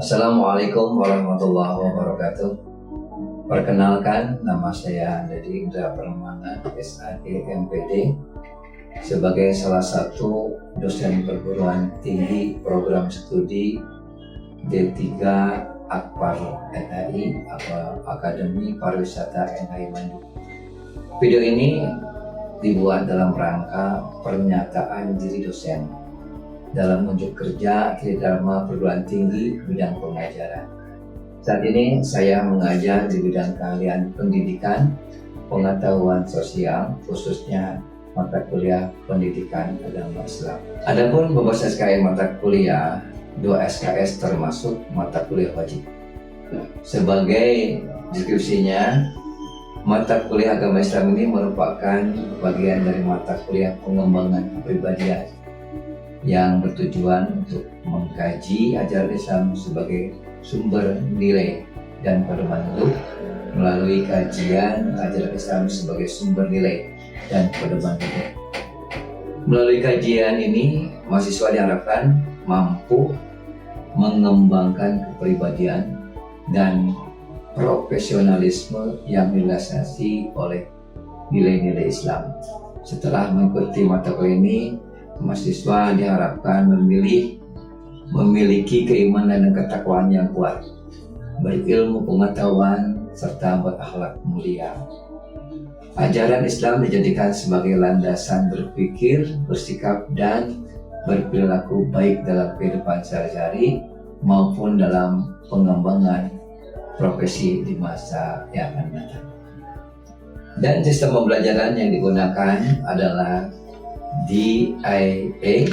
Assalamualaikum warahmatullahi wabarakatuh. Perkenalkan, nama saya Dedi Indra Permana, SAD MPD, sebagai salah satu dosen perguruan tinggi program studi D3 Akpar NHI atau Akademi Pariwisata NHI Bandung. Video ini dibuat dalam rangka pernyataan diri dosen dalam unjuk kerja Tridharma Perguruan Tinggi bidang pengajaran. Saat ini saya mengajar di bidang keahlian pendidikan, pengetahuan sosial, khususnya mata kuliah pendidikan agama Islam. Adapun bebas SKS mata kuliah, 2 SKS termasuk mata kuliah wajib. Sebagai deskripsinya, mata kuliah agama Islam ini merupakan bagian dari mata kuliah pengembangan kepribadian yang bertujuan untuk mengkaji ajaran Islam sebagai sumber nilai dan pedoman hidup melalui kajian ajaran Islam sebagai sumber nilai dan pedoman hidup. Melalui kajian ini, mahasiswa diharapkan mampu mengembangkan kepribadian dan profesionalisme yang dilandasi oleh nilai-nilai Islam. Setelah mengikuti mata kuliah ini, mahasiswa diharapkan memiliki keimanan dan ketakwaan yang kuat, berilmu pengetahuan, serta berakhlak mulia. Ajaran Islam dijadikan sebagai landasan berpikir, bersikap, dan berperilaku baik dalam kehidupan sehari-hari maupun dalam pengembangan profesi di masa yang akan datang. Dan sistem pembelajaran yang digunakan adalah DIA,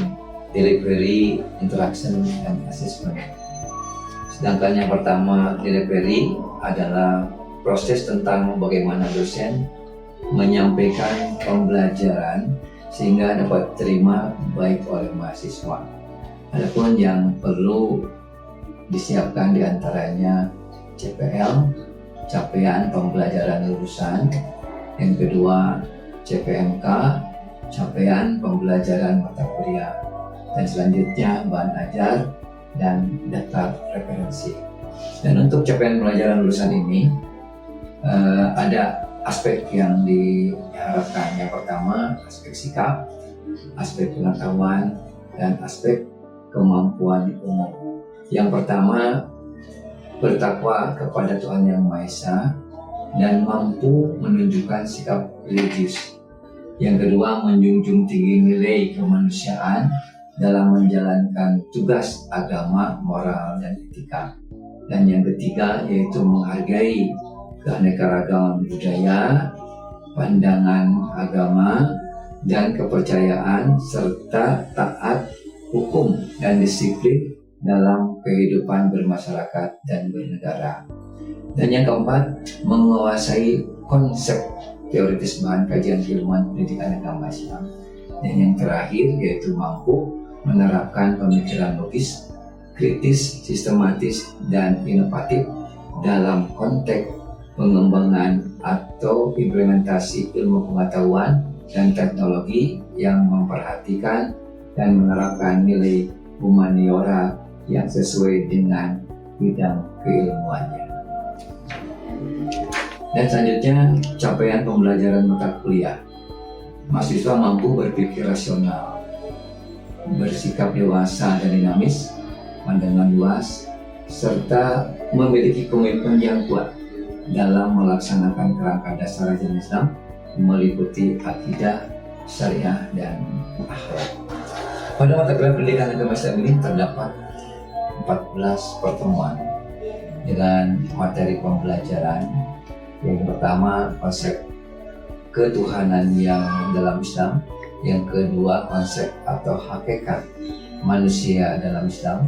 Delivery, Interaction, and Assessment. Sedangkan yang pertama, delivery, adalah proses tentang bagaimana dosen menyampaikan pembelajaran sehingga dapat diterima baik oleh mahasiswa. Adapun yang perlu disiapkan diantaranya CPL, capaian pembelajaran lulusan, yang kedua CPMK, capaian pembelajaran mata kuliah, dan selanjutnya bahan ajar dan daftar referensi. Dan untuk capaian pembelajaran lulusan ini ada aspek yang diharapkan. Yang pertama, aspek sikap, aspek pengetahuan, dan aspek kemampuan umum. Yang pertama, bertakwa kepada Tuhan Yang Maha Esa dan mampu menunjukkan sikap religius. Yang kedua, menjunjung tinggi nilai kemanusiaan dalam menjalankan tugas agama, moral, dan etika. Dan yang ketiga, yaitu menghargai keanekaragaman budaya, pandangan agama, dan kepercayaan, serta taat hukum dan disiplin dalam kehidupan bermasyarakat dan bernegara. Dan yang keempat, menguasai konsep teoritis bahan kajian keilmuan pendidikan agama Islam. Dan yang terakhir yaitu mampu menerapkan pemikiran logis, kritis, sistematis, dan inovatif dalam konteks pengembangan atau implementasi ilmu pengetahuan dan teknologi yang memperhatikan dan menerapkan nilai humaniora yang sesuai dengan bidang keilmuannya. Dan selanjutnya, capaian pembelajaran mata kuliah. Mahasiswa mampu berpikir rasional, bersikap dewasa dan dinamis, pandangan luas, serta memiliki komitmen yang kuat dalam melaksanakan kerangka dasar ajaran Islam meliputi akidah, syariah, dan akhlak. Pada mata kuliah pendidikan agama Islam ini terdapat 14 pertemuan dengan materi pembelajaran. Yang pertama, konsep ketuhanan yang dalam Islam. Yang kedua, konsep atau hakikat manusia dalam Islam.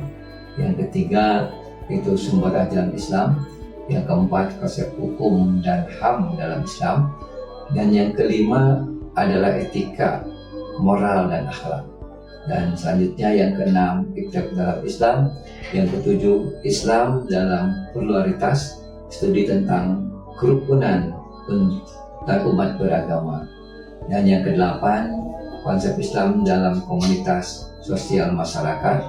Yang ketiga, itu sumber ajaran Islam. Yang keempat, konsep hukum dan HAM dalam Islam. Dan yang kelima adalah etika, moral, dan akhlak. Dan selanjutnya yang keenam, iktikad dalam Islam. Yang ketujuh, Islam dalam pluralitas, studi tentang kerukunan dan umat beragama. Dan yang kedelapan, konsep Islam dalam komunitas sosial masyarakat.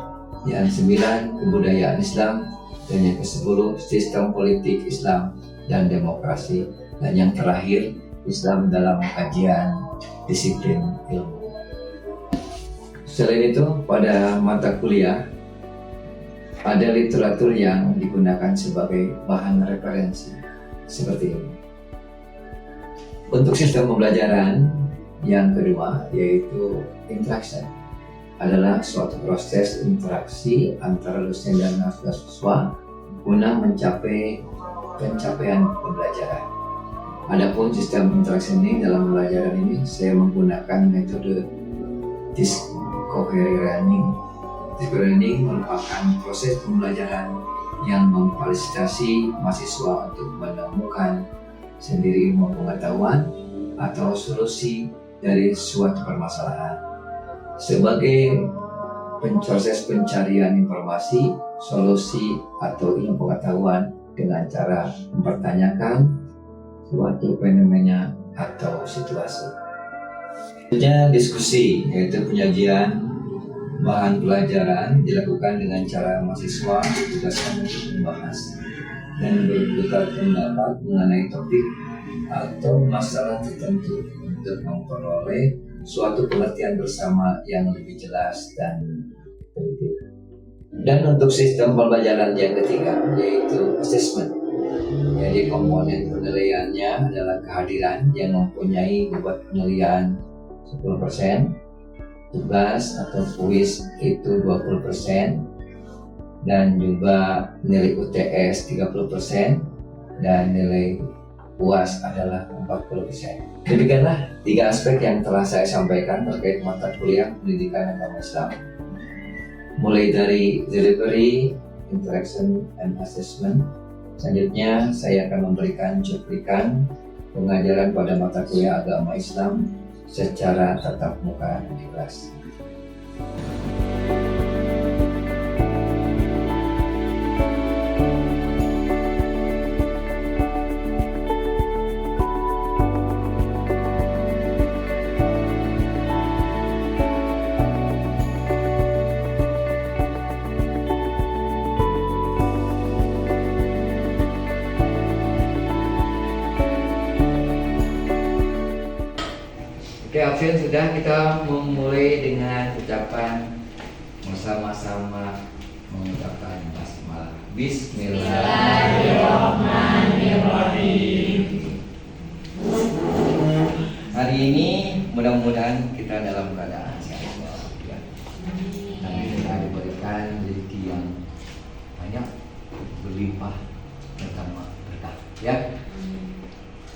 Yang sembilan, kebudayaan Islam. Dan yang ke-10, sistem politik Islam dan demokrasi. Dan yang terakhir, Islam dalam kajian disiplin ilmu. Selain itu, pada mata kuliah ada literatur yang digunakan sebagai bahan referensi seperti ini. Untuk sistem pembelajaran yang kedua, yaitu interaction, adalah suatu proses interaksi antara dosen dan mahasiswa guna mencapai pencapaian pembelajaran. Adapun sistem interaksi ini dalam pembelajaran ini saya menggunakan metode discovery learning. Discovery learning merupakan proses pembelajaran yang memfasilitasi mahasiswa untuk menemukan sendiri ilmu pengetahuan atau solusi dari suatu permasalahan. Sebagai proses pencarian informasi, solusi atau ilmu pengetahuan dengan cara mempertanyakan suatu fenomena atau situasi. Selanjutnya diskusi, yaitu penyajian bahan pelajaran dilakukan dengan cara mahasiswa ditugaskan untuk membahas dan bertukar pendapat mengenai topik atau masalah tertentu untuk memperoleh suatu pengertian bersama yang lebih jelas dan teliti. Dan untuk sistem pembelajaran yang ketiga, yaitu assessment. Jadi komponen penilaiannya adalah kehadiran yang mempunyai bobot penilaian 10%, tugas atau kuis itu 20%, dan juga nilai UTS 30%, dan nilai UAS adalah 40%. Demikianlah 3 aspek yang telah saya sampaikan terkait mata kuliah pendidikan agama Islam. Mulai dari delivery, interaction, and assessment. Selanjutnya saya akan memberikan cuplikan pengajaran pada mata kuliah agama Islam secara tatap muka di kelas. Oke, Alvin, sudah kita memulai dengan ucapan bersama-sama mengucapkan basmalah. Bismillahirrahmanirrahim. Hari ini mudah-mudahan kita dalam keadaan sehat walafiat. Dan kita diberikan rezeki yang banyak, berlimpah, pertama berkah. Ya.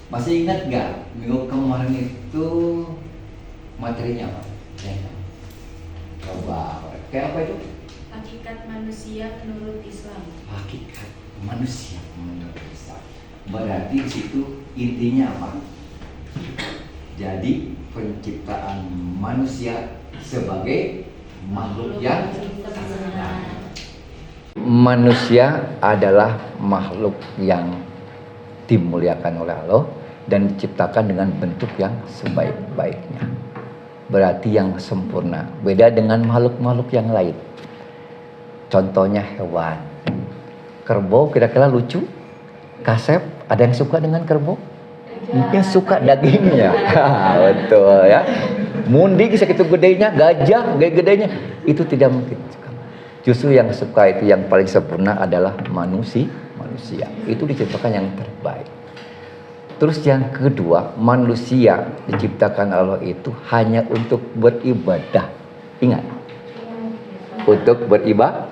Masih ingat gak minggu kemarin itu materinya apa? Coba, kayak apa itu? Hakikat manusia menurut Islam. Hakikat manusia menurut Islam. Berarti di situ intinya apa? Jadi penciptaan manusia sebagai makhluk yang sempurna. Manusia adalah makhluk yang dimuliakan oleh Allah dan diciptakan dengan bentuk yang sebaik-baiknya. Berarti yang sempurna. Beda dengan makhluk-makhluk yang lain. Contohnya hewan. Kerbau kira-kira lucu. Kasep, ada yang suka dengan kerbau? Mungkin suka dagingnya. Betul ya. Mundik segitu gedenya, gajah gede-gedenya, itu tidak mungkin. Justru yang suka itu yang paling sempurna adalah manusia. Itu diciptakan yang terbaik. Terus yang kedua, manusia diciptakan Allah itu hanya untuk beribadah. Ingat, untuk beribadah.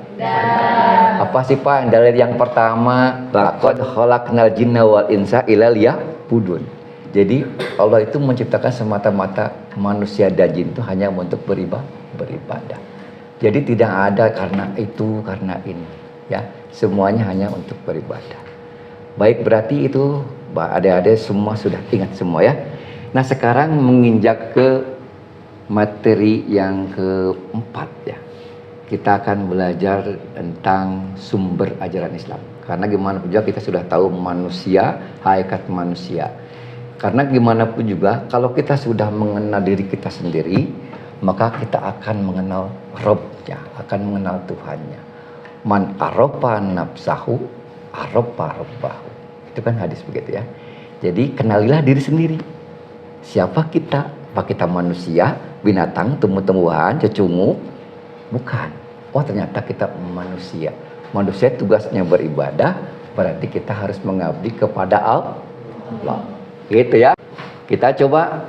Apa sih Pak? Dalil yang pertama, laqad khalaqnal jinna wal insa illa liya'budun. Jadi Allah itu menciptakan semata-mata manusia dan jin itu hanya untuk beribadah. Jadi tidak ada karena itu, karena ini, ya. Semuanya hanya untuk beribadah. Baik, berarti itu adik-adik semua sudah ingat semua ya. Nah, sekarang menginjak ke materi yang keempat ya. Kita akan belajar tentang sumber ajaran Islam. Karena gimana pun juga kita sudah tahu manusia, hakikat manusia. Karena gimana pun juga kalau kita sudah mengenal diri kita sendiri, maka kita akan mengenal Rabb-nya, akan mengenal Tuhannya. Man arofa nafsahu arofa rabbahu. Itu kan hadis begitu ya. Jadi kenalilah diri sendiri. Siapa kita? Apa kita manusia, binatang, tumbuh-tumbuhan, cecungu? Bukan. Oh ternyata kita manusia. Manusia tugasnya beribadah, berarti kita harus mengabdi kepada Allah. Gitu ya. Kita coba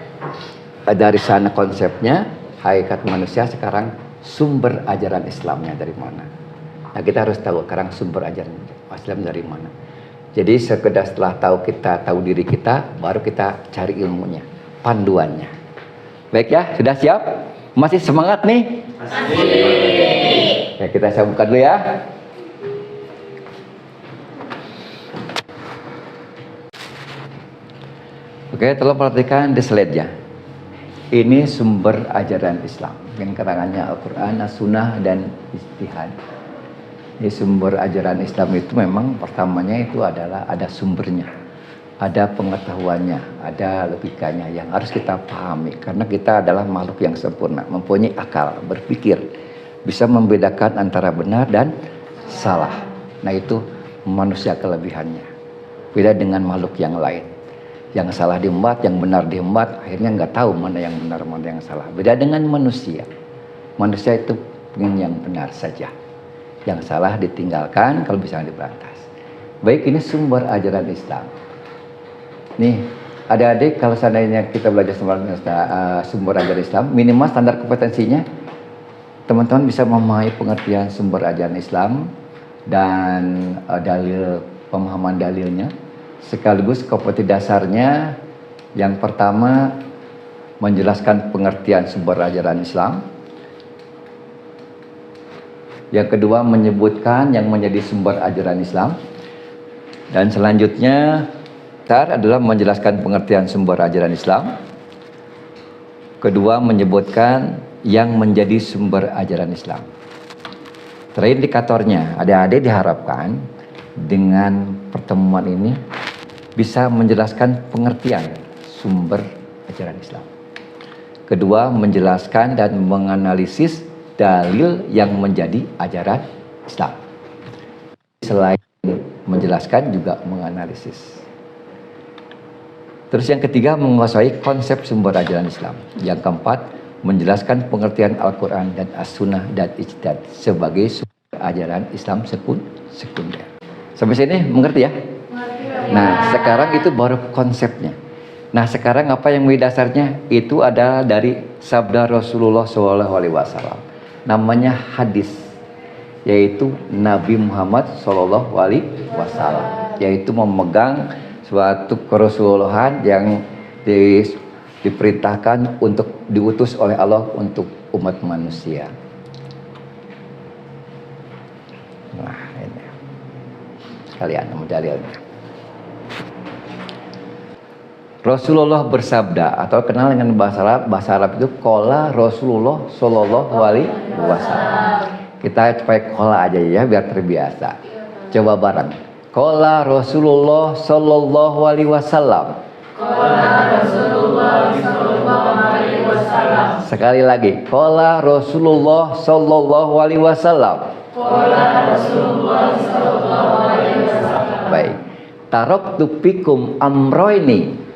dari sana konsepnya, hakikat manusia sekarang sumber ajaran Islamnya dari mana. Nah kita harus tahu sekarang sumber ajaran Islam dari mana. Jadi sekedar setelah tahu diri kita, baru kita cari ilmunya, panduannya. Baik ya, sudah siap? Masih semangat nih? Masih. Ya kita sambungkan dulu ya. Oke, tolong perhatikan di slide-nya. Ini sumber ajaran Islam yang keterangannya Al-Quran, As-Sunnah, dan Ijtihad. Ini sumber ajaran Islam itu memang pertamanya itu adalah ada sumbernya, ada pengetahuannya, ada logikanya yang harus kita pahami. Karena kita adalah makhluk yang sempurna, mempunyai akal, berpikir, bisa membedakan antara benar dan salah. Nah itu manusia kelebihannya. Beda dengan makhluk yang lain. Yang salah diembat, yang benar diembat, akhirnya nggak tahu mana yang benar, mana yang salah. Beda dengan manusia. Manusia itu ingin yang benar saja. Yang salah ditinggalkan, kalau bisa diberantas. Baik, ini sumber ajaran Islam. Nih, adik-adik kalau seandainya kita belajar sumber ajaran Islam, minimal standar kompetensinya, teman-teman bisa memahami pengertian sumber ajaran Islam dan pemahaman dalilnya. Sekaligus kompetensi dasarnya yang pertama menjelaskan pengertian sumber ajaran Islam. Yang kedua menyebutkan yang menjadi sumber ajaran Islam. Dan selanjutnya adalah menjelaskan pengertian sumber ajaran Islam. Kedua menyebutkan yang menjadi sumber ajaran Islam. Terindikatornya, adik-adik diharapkan dengan pertemuan ini bisa menjelaskan pengertian sumber ajaran Islam. Kedua, menjelaskan dan menganalisis dalil yang menjadi ajaran Islam. Selain menjelaskan juga menganalisis. Terus yang ketiga, menguasai konsep sumber ajaran Islam. Yang keempat, menjelaskan pengertian Al-Quran dan As-Sunnah dan Ijtihad sebagai sumber ajaran Islam sekunder. Sampai sini mengerti ya? Nah, sekarang itu baru konsepnya. Nah, sekarang apa yang menjadi dasarnya? Itu adalah dari sabda Rasulullah SAW. Namanya hadis, yaitu Nabi Muhammad SAW, yaitu memegang suatu kerasulullahan yang diperintahkan untuk diutus oleh Allah untuk umat manusia. Nah, ini sekalian dalilnya. Rasulullah bersabda, atau kenal dengan bahasa Arab itu qala Rasulullah sallallahu alaihi wasallam. Kita pakai qala aja ya biar terbiasa. Coba bareng. Qala Rasulullah sallallahu alaihi wasallam. Qala Rasulullah sallallahu alaihi wasallam. Sekali lagi. Qala Rasulullah sallallahu alaihi wasallam. Qala Rasulullah sallallahu alaihi wasallam. Baik. Taraktu fikum amroini.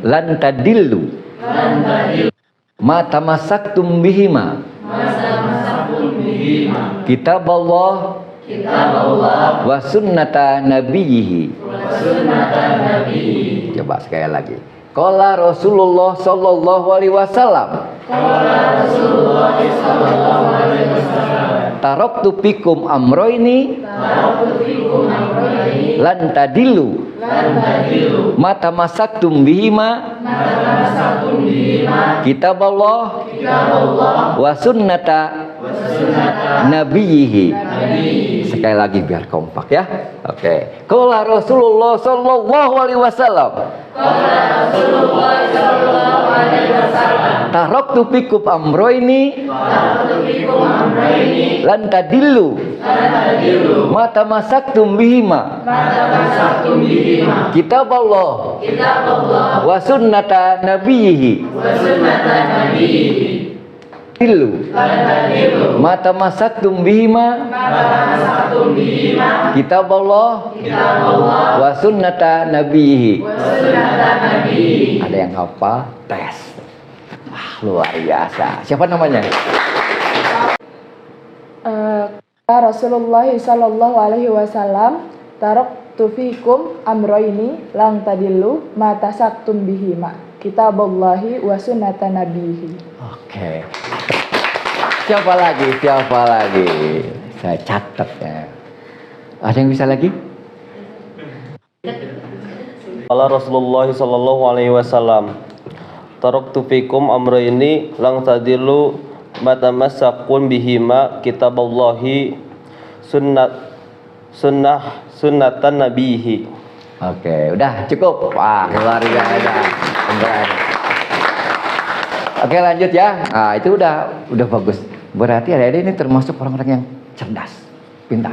Lan tadillu ma tamassaktum bihima kitab Allah wa sunnata nabiyhi. Coba sekali lagi. Qala Rasulullah sallallahu alaihi wasallam. Taraktu fikum amroini lan tadillu ma tamassaktum bihima kitab Allah wa sunnata nabiyhi. Sekali lagi biar kompak ya. Oke. Qala Rasulullah sallallahu alaihi wasallam. Taraktu fikum amroini lan tadillu ma tamassaktum bihima kitab Allah wa sunnata nabiyhi. Ilu mata masaktum bihima kitab Allah wa sunnata nabihi. Ada yang hafal, tes. Wah, luar biasa. Siapa namanya? Rasulullah sallallahu alaihi wasallam taraktu fikum amroini lang tadillu ma tasaktum bihima kitaballahi wa sunnata nabihi. Oke. Siapa lagi? Saya catat ya. Ada yang bisa lagi? Qala Rasulullah sallallahu alaihi wasallam, taraktu fikum amrayni lang tadillu ma tamassakun bihima kitaballahi sunnatan nabihi. Oke, udah cukup. Wah, luar biasa. Oke, lanjut ya. Nah, itu udah bagus. Berarti adik-adik ini termasuk orang-orang yang cerdas, pintar.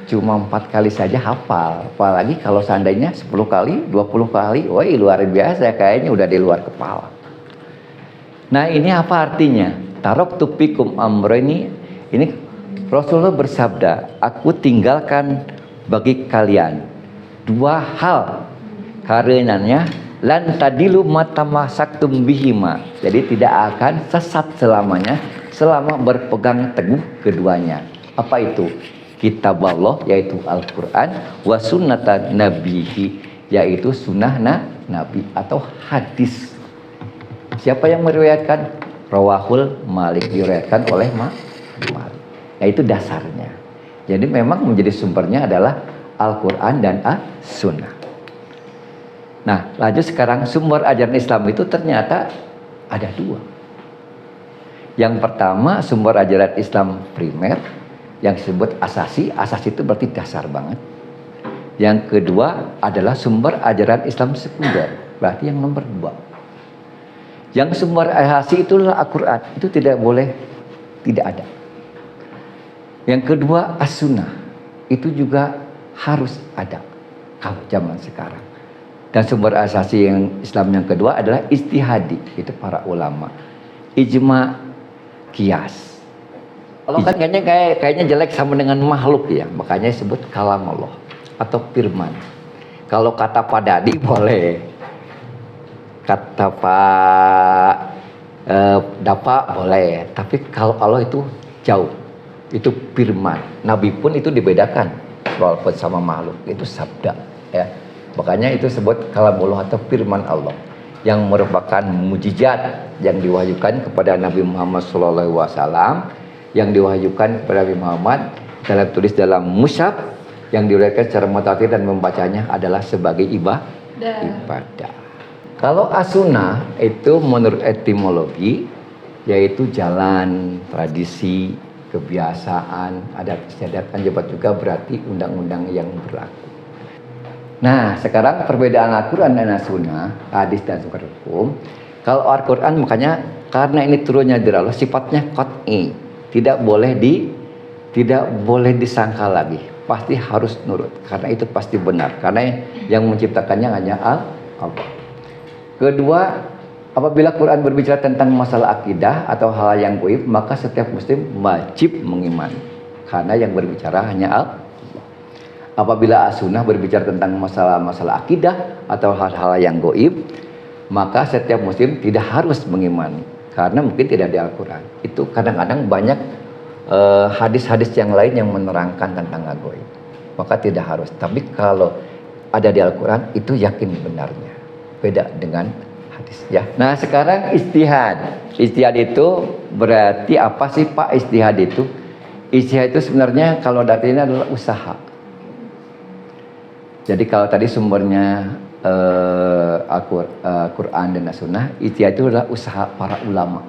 Cuma 4 kali saja hafal. Apalagi kalau seandainya 10 kali, 20 kali. Woi, luar biasa. Kayaknya udah di luar kepala. Nah, ini apa artinya? Taraktu fikum amrayni. Ini Rasulullah bersabda, aku tinggalkan bagi kalian 2 hal. Karenanya lan tadilu matamasaktum bihima. Jadi tidak akan sesat selamanya selama berpegang teguh keduanya. Apa itu? Kitab Allah, yaitu Al-Quran, wa sunnatan nabihi, yaitu sunnah nabi atau hadis. Siapa yang meriwayatkan? Rawahul Malik, diriwayatkan oleh Malik. Yaitu dasarnya. Jadi memang menjadi sumbernya adalah Al-Quran dan As-Sunnah. Nah, lanjut sekarang sumber ajaran Islam itu ternyata ada 2. Yang pertama sumber ajaran Islam primer yang disebut asasi. Asasi itu berarti dasar banget. Yang kedua adalah sumber ajaran Islam sekunder, berarti yang nomor 2. Yang sumber asasi itulah Al-Quran, itu tidak boleh tidak ada. Yang kedua As-Sunnah, itu juga harus ada kalau zaman sekarang. Dan sumber asasi yang Islam yang kedua adalah ijtihadi, itu para ulama. Ijma, kias. Kalau kan kayaknya jelek sama dengan makhluk ya, makanya disebut kalam Allah atau firman. Kalau kata Pak Dadi boleh, kata Pak Dapa boleh, tapi kalau Allah itu jauh, itu firman. Nabi pun itu dibedakan walaupun sama makhluk, itu sabda ya. Makanya itu disebut kalam Allah atau firman Allah yang merupakan mujizat yang diwahyukan kepada Nabi Muhammad SAW, yang diwahyukan kepada Nabi Muhammad dalam tulis dalam mushaf yang diriwayatkan secara mutawatir dan membacanya adalah sebagai ibadah. Kalau as-sunnah itu menurut etimologi yaitu jalan, tradisi, kebiasaan, adat istiadat, kan juga berarti undang-undang yang berlaku. Nah, sekarang perbedaan Al-Quran dan As-Sunnah, hadis dan sumber hukum. Kalau Al-Quran makanya karena ini turunnya dari Allah, sifatnya qat'i, tidak boleh disangka lagi, pasti harus nurut karena itu pasti benar, karena yang menciptakannya hanya Allah. Kedua, apabila Quran berbicara tentang masalah akidah atau hal yang gaib, maka setiap muslim wajib mengimani karena yang berbicara hanya Allah. Apabila As-Sunnah berbicara tentang masalah akidah atau hal-hal yang gaib, maka setiap muslim tidak harus mengimani karena mungkin tidak di Al-Quran. Itu kadang-kadang banyak hadis-hadis yang lain yang menerangkan tentang gaib, maka tidak harus. Tapi kalau ada di Al-Quran itu yakin benarnya, beda dengan hadis ya. Nah, sekarang ijtihad. Ijtihad itu berarti apa sih Pak ijtihad itu? Ijtihad itu sebenarnya kalau artinya adalah usaha. Jadi kalau tadi sumbernya Al-Quran dan As-Sunnah, ijtihad itu adalah usaha para ulama,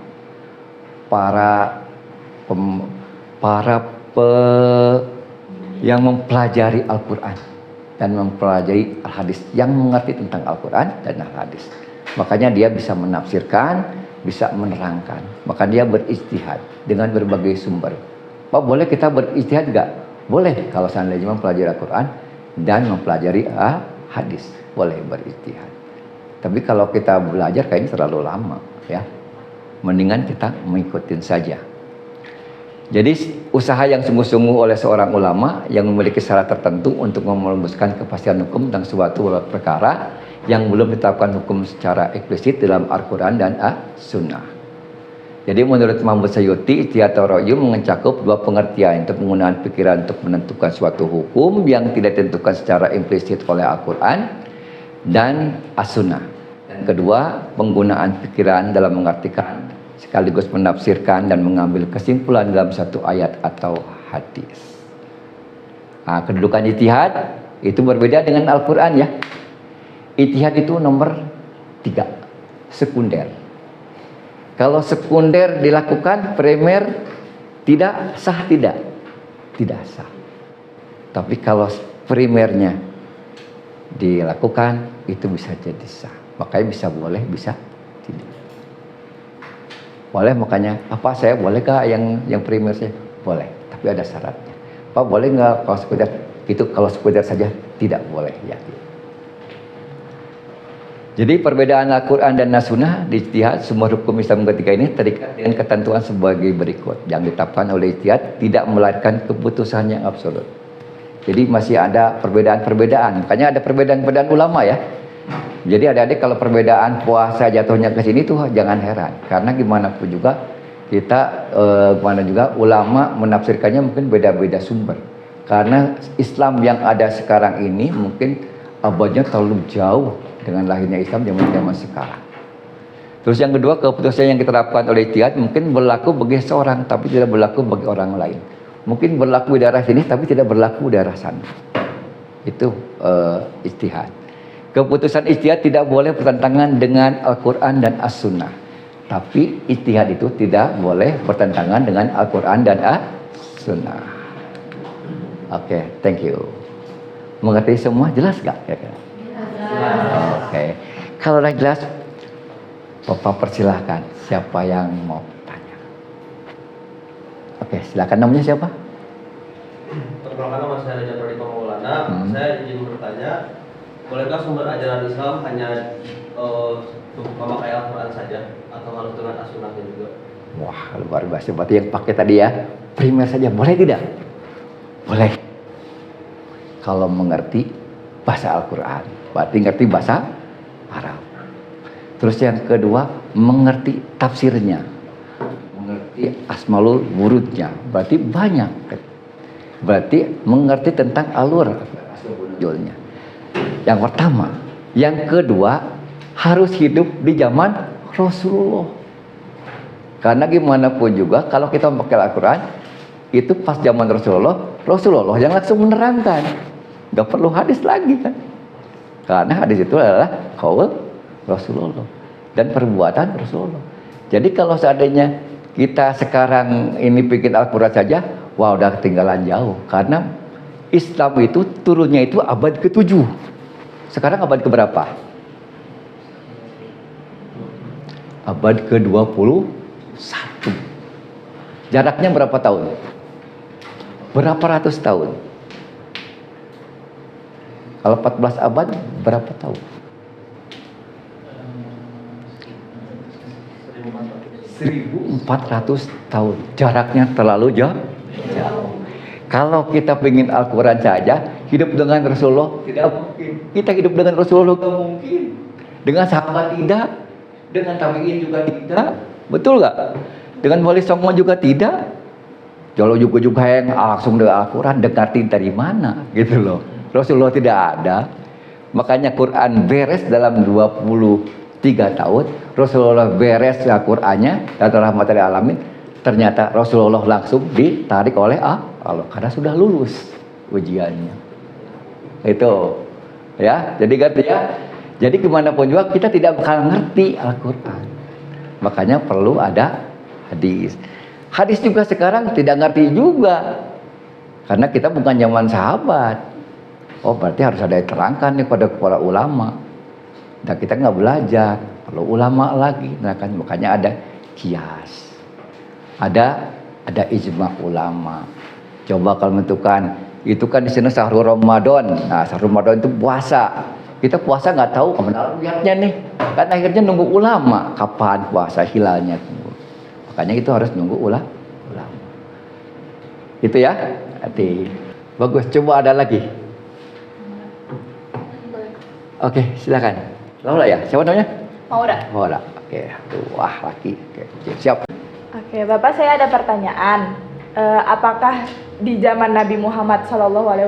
yang mempelajari Al-Quran dan mempelajari Al-Hadis, yang mengerti tentang Al-Quran dan Al-Hadis. Makanya dia bisa menafsirkan, bisa menerangkan. Maka dia berijtihad dengan berbagai sumber. Pak, boleh kita berijtihad enggak? Boleh kalau seandainya mempelajari Al-Quran dan mempelajari hadis, boleh berijtihad. Tapi kalau kita belajar kayaknya terlalu lama ya. mendingan kita mengikutin saja. Jadi usaha yang sungguh-sungguh oleh seorang ulama yang memiliki syarat tertentu untuk merumuskan kepastian hukum tentang suatu perkara yang belum ditetapkan hukum secara eksplisit dalam Al-Quran dan As-Sunnah. Jadi menurut Muhammad Sayyuti, ijtihad atau ra'yu mencakup dua pengertian untuk penggunaan pikiran untuk menentukan suatu hukum yang tidak ditentukan secara implisit oleh Al-Quran dan As-Sunnah. Dan kedua, penggunaan pikiran dalam mengartikan sekaligus menafsirkan dan mengambil kesimpulan dalam satu ayat atau hadis. Nah, kedudukan ijtihad itu berbeda dengan Al-Quran ya. Ijtihad itu nomor 3, sekunder. Kalau sekunder dilakukan, primer tidak sah, tidak sah. Tapi kalau primernya dilakukan, itu bisa jadi sah. Makanya bisa boleh, bisa tidak. Boleh, makanya apa saya boleh kah yang primer saya? Boleh, tapi ada syaratnya. Pak boleh nggak kalau sekunder? Itu kalau sekunder saja tidak boleh ya. Jadi perbedaan Al-Quran dan As-Sunnah di ijtihad sumber hukum Islam ketiga ini terikat dengan ketentuan sebagai berikut. Yang ditetapkan oleh ijtihad tidak melahirkan keputusan yang absolut. Jadi masih ada perbedaan-perbedaan. Makanya ada perbedaan-perbedaan ulama ya. Jadi adik-adik kalau perbedaan puasa jatuhnya ke sini tuh jangan heran. Karena gimana pun juga kita ulama menafsirkannya mungkin beda-beda sumber. Karena Islam yang ada sekarang ini mungkin abadnya terlalu jauh dengan lahirnya Islam zaman sekarang. Terus yang kedua, keputusan yang diterapkan oleh ijtihad mungkin berlaku bagi seorang tapi tidak berlaku bagi orang lain. Mungkin berlaku di daerah sini tapi tidak berlaku di daerah sana. Itu ijtihad. Keputusan ijtihad tidak boleh bertentangan dengan Al-Quran dan As-Sunnah. Tapi ijtihad itu tidak boleh bertentangan dengan Al-Quran dan As-Sunnah. Oke, thank you. Mengerti semua? Jelas gak? Oke. Kalau udah jelas, Bapak persilahkan. Siapa yang mau tanya? Oke, silakan. Namanya siapa? Perkenalkan, nama saya Raja Pradipta Maulana. Saya izin bertanya, bolehkah sumber ajaran Islam hanya memakai Al-Quran saja atau harus dengan As-Sunnahnya juga? Wah, luar biasa. Berarti yang pakai tadi ya, primer saja. Boleh tidak? Boleh. Kalau mengerti bahasa Al-Quran, berarti ngerti bahasa Arab. Terus yang kedua, mengerti tafsirnya, mengerti asmaul wurudnya, berarti banyak. Berarti mengerti tentang alur asmaul. Yang pertama, yang kedua harus hidup di zaman Rasulullah. Karena gimana pun juga kalau kita memakai Al-Quran itu pas zaman Rasulullah yang langsung menerangkan, nggak perlu hadis lagi kan? Karena hadis itu adalah qaul Rasulullah dan perbuatan Rasulullah. Jadi kalau seandainya kita sekarang ini bikin Al-Quran saja, wah udah ketinggalan jauh. Karena Islam itu turunnya itu abad ke-7. Sekarang abad ke-berapa? Abad ke-21. Jaraknya berapa tahun? Berapa ratus tahun? Kalau 14 abad berapa tahun? 1400 tahun. Jaraknya terlalu jauh. Kalau kita ingin Al-Quran saja, hidup dengan Rasulullah tidak mungkin. Kita hidup dengan Rasulullah tidak mungkin. Dengan sahabat tidak, dengan tabi'in juga tidak. Betul nggak? Dengan wali songo juga tidak. Kalau juga yang langsung dengan Al-Quran, dekatin dari mana? Gitu loh. Rasulullah tidak ada. Makanya Quran beres dalam 23 tahun. Rasulullah beres Al-Qurannya dan rahmatan lil alamin. Ternyata Rasulullah langsung ditarik oleh Allah karena sudah lulus ujiannya. Itu ya. Jadi gimana pun juga kita tidak bakal ngerti Al-Quran. Makanya perlu ada hadis. Hadis juga sekarang tidak ngerti juga. Karena kita bukan zaman sahabat. Oh berarti harus ada yang terangkan nih pada para ulama. Dan kita nggak belajar, perlu ulama lagi. Nah, kan makanya ada kias. Ada ijma ulama. Coba kalau menentukan itu kan di sini sahur Ramadan. Nah, sahur Ramadan itu puasa. Kita puasa nggak tahu kapan lihatnya nih. Kan akhirnya nunggu ulama kapan puasa hilalnya. Makanya itu harus nunggu ulama. Itu ya. Hati. Bagus. Coba ada lagi. Oke, silakan. Laura ya. Siapa namanya? Maura. Maura. Oke. Wah, laki. Oke, siap. Oke, Bapak, saya ada pertanyaan. Apakah di zaman Nabi Muhammad SAW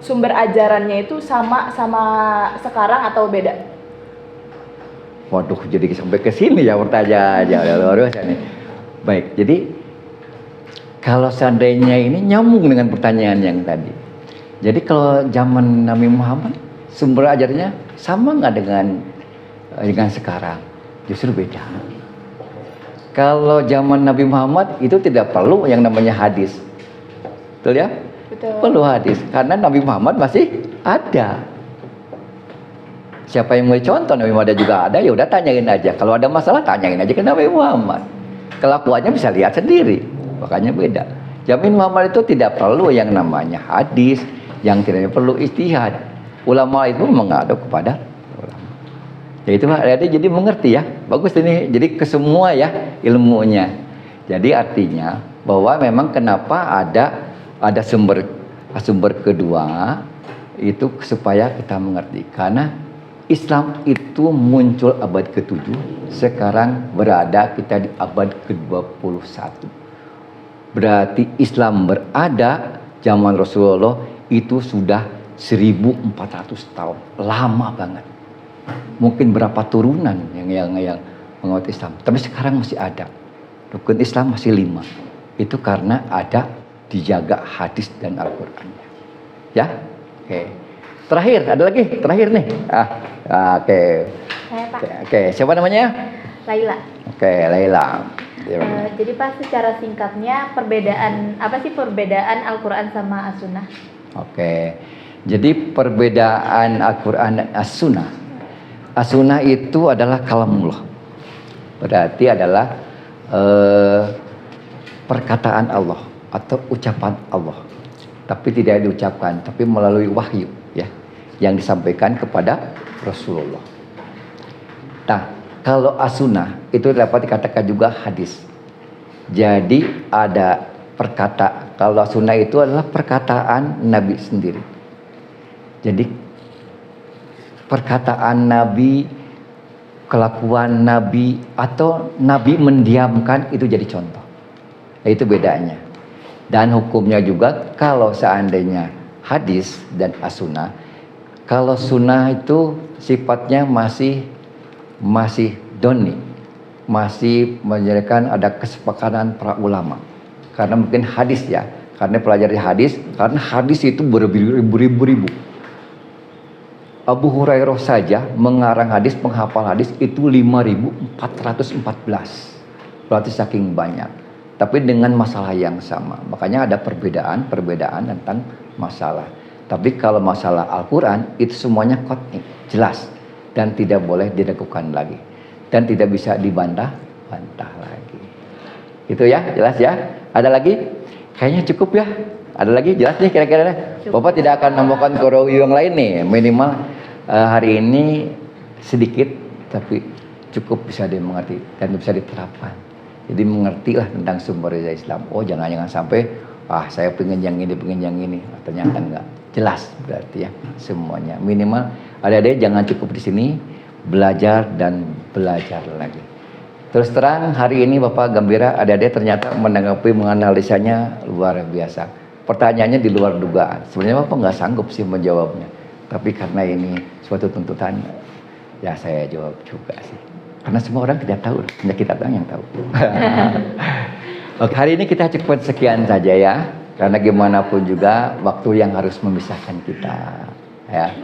sumber ajarannya itu sama sekarang atau beda? Waduh, jadi sampai ke sini ya pertanyaannya. Luar biasa nih. Baik, jadi kalau seandainya ini nyambung dengan pertanyaan yang tadi. Jadi kalau zaman Nabi Muhammad sumber ajarannya sama nggak dengan sekarang? Justru beda. Kalau zaman Nabi Muhammad itu tidak perlu yang namanya hadis. Betul ya? Betul. Perlu hadis karena Nabi Muhammad masih ada. Siapa yang mau contoh Nabi Muhammad juga ada, ya udah tanyain aja. Kalau ada masalah tanyain aja ke Nabi Muhammad. Kelakuannya bisa lihat sendiri. Makanya beda. Zaman Muhammad itu tidak perlu yang namanya hadis, yang tidak perlu ijtihad. Ulama itu mengadu kepada ulama. Ya itu jadi mengerti ya. Bagus ini. Jadi ke semua ya ilmunya. Jadi artinya bahwa memang kenapa ada sumber kedua itu supaya kita mengerti. Karena Islam itu muncul abad ke-7, sekarang berada kita di abad ke-21. Berarti Islam berada zaman Rasulullah itu sudah 1400 tahun, lama banget. Mungkin berapa turunan yang menganut Islam, tapi sekarang masih ada. Rukun Islam masih 5. Itu karena ada dijaga hadis dan Al-Qur'annya. Ya? Oke. Terakhir, ada lagi? Terakhir nih. Oke. Saya Pak. Oke, siapa namanya? Laila. Oke, Laila. Jadi Pak, secara singkatnya apa sih perbedaan Al-Quran sama As-Sunnah? Oke. Jadi perbedaan Al-Quran dan As-Sunnah. As-Sunnah itu adalah kalamullah. Berarti adalah perkataan Allah atau ucapan Allah. Tapi tidak diucapkan, tapi melalui wahyu ya, yang disampaikan kepada Rasulullah. Nah, kalau as-sunnah itu dapat dikatakan juga hadis. Jadi ada kalau as-sunnah itu adalah perkataan Nabi sendiri. Jadi perkataan Nabi, kelakuan Nabi, atau Nabi mendiamkan itu jadi contoh. Itu bedanya. Dan hukumnya juga kalau seandainya hadis dan as-sunnah, kalau sunnah itu sifatnya masih doni, masih menjadikan ada kesepakatan para ulama. Karena mungkin hadis ya, karena pelajari hadis, karena hadis itu beribu-ribu. Abu Hurairah saja mengarang hadis, penghafal hadis itu 5.414. Berarti saking banyak. Tapi dengan masalah yang sama. Makanya ada perbedaan tentang masalah. Tapi kalau masalah Al-Quran itu semuanya qat'i, jelas, dan tidak boleh diragukan lagi, dan tidak bisa dibantah lagi. Itu ya, jelas ya. Ada lagi? Kayaknya cukup ya. Ada lagi? Jelas nih kira-kira. Bapak tidak akan nambahkan korowi yang lain nih. Minimal hari ini sedikit, tapi cukup bisa dimengerti dan bisa diterapkan. Jadi mengertilah tentang sumber Islam. Oh, jangan sampai saya pengen yang ini, ternyata enggak. Jelas berarti ya semuanya. Minimal adik-adik jangan cukup di sini, belajar dan belajar lagi. Terus terang hari ini Bapak gembira adik-adik ternyata menganalisanya luar biasa. Pertanyaannya di luar dugaan. Sebenarnya Bapak nggak sanggup sih menjawabnya. Tapi karena ini suatu tuntutan, ya saya jawab juga sih. Karena semua orang tidak tahu, hanya kita yang tahu. Oke, hari ini kita cukup sekian saja ya. Karena gimana pun juga waktu yang harus memisahkan kita. Ya.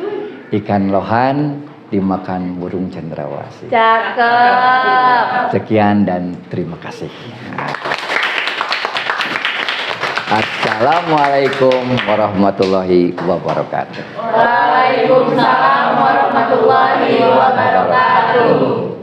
Ikan lohan dimakan burung cendrawasih. Cakep. Sekian dan terima kasih. Assalamualaikum warahmatullahi wabarakatuh. Waalaikumsalam warahmatullahi wabarakatuh.